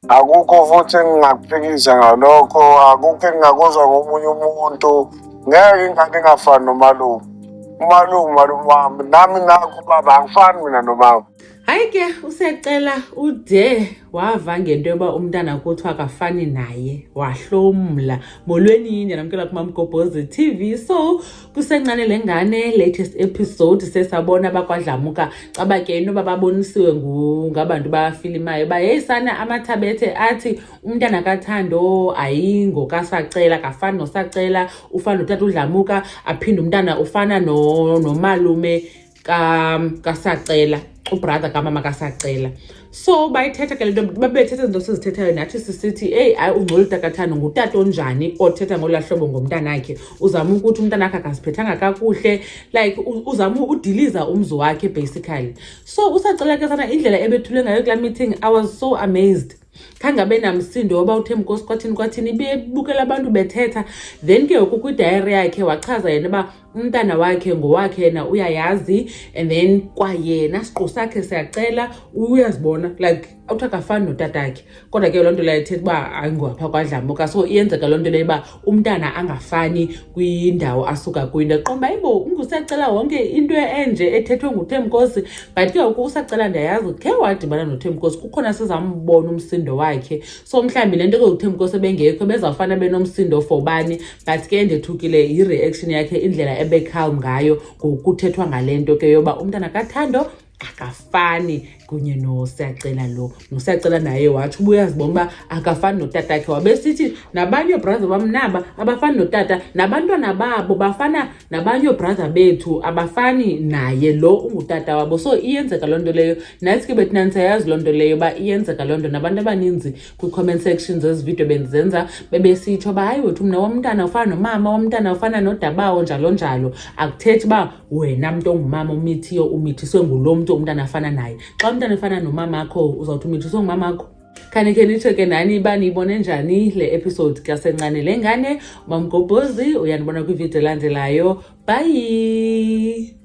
Akukho futhi engingakuphikisa ngalokho, akukho engingakuzwa ngomunye umuntu. Ngeke ingane ingafani nomalume. Umalume wami, nami nakho baba, angifani mina nomama. Hayi ke usecela ude wava ngento yoba umntana kuthiwa akafani naye wahlomla. Molweni yini namkela kuMamgobhozi TV. So kusencane le ngane latest episode sesabona bakwaDlamuka caba ke inoba babonisiwe ngabantu bafilimayo ba yeyisana amathabethe athi umntana kaThando ayingo kaSacela kafani noSacela, ufana notata uDlamuka, aphinde umntana ufana nomalume kaSacela, ubrother kamama kaSacela. So bayithetha ke lento babethetha izinto sizithethayo nathi sisithi hey hayi ungcolita kaThando ngutata onjani othetha ngolahlobo ngomntana wakhe, uzama ukuthi umntana wakhe akasiphethanga kakuhle, like uzama udiliza umzi wakhe basically. So uSacela ke sana indlela ebethule ngayo kula meeting, I was so amazed. Khangabe namsindo oba uThembiNkosi kwathini bebukela abantu bethetha. Then ke ngoku kwi-diary yakhe wachaza yena ba umntana wakhe ngowakhe yena uyayazi, and then kwayena siqu sakhe siyacela uyazibona like awuthi akafani notatakhe. Kodwa ke loo nto leyo ithetha uba ayingowapha kwaDlamuka, so iyenzeka loo nto leyo uba umntana angafani kwindawo asuka kuyo. Ndaqomba hayibo unguSacela wonke into enje ethethwe nguThembiNkosi, but ke ngoku uSacela ndiyayazi khe wadibana noThembiNkosi kukhona sizambona umsindo wakhe. So mhlawumbi le nto ke uThembiNkosi ebengekho bezawufana benomsindo for bani, but ke ndethukile yi-reaction yakhe, indlela ebecalm ngayo ngokuthethwa ngalento ke yoba umntana kaThando akafani kunye noSacela lo. noSacela naye wathi ubuyazibona uba akafani notatakhe, wabesithi nabanye brother bamnaba abafani notata, nabantwana babo bafana nabanye brother bethu abafani naye lo ungutata wabo. So iyenzeka loo nto leyo, nathi ke bethina siyayazi loo nto leyo uba iyenzeka loo nto. Nabantu abaninzi kwi-comment section zezi video bendizenza bebesitsho ba hayi wethu mna womntana ufana nomama, womntana ufana nodabawo njalo njalo. Akuthethi uba wena mntu ongumama umithiyo umithiswe ngulo mntu umntana afana naye. Xa umntana efana nomama akho uzawuthi umithiswe ngumama akho. Khanike nitsho ke nani uba niyibone njani le episode kasencane le ngane. Mamgobhozi uyandibona kwivideo elandelayo. Bye.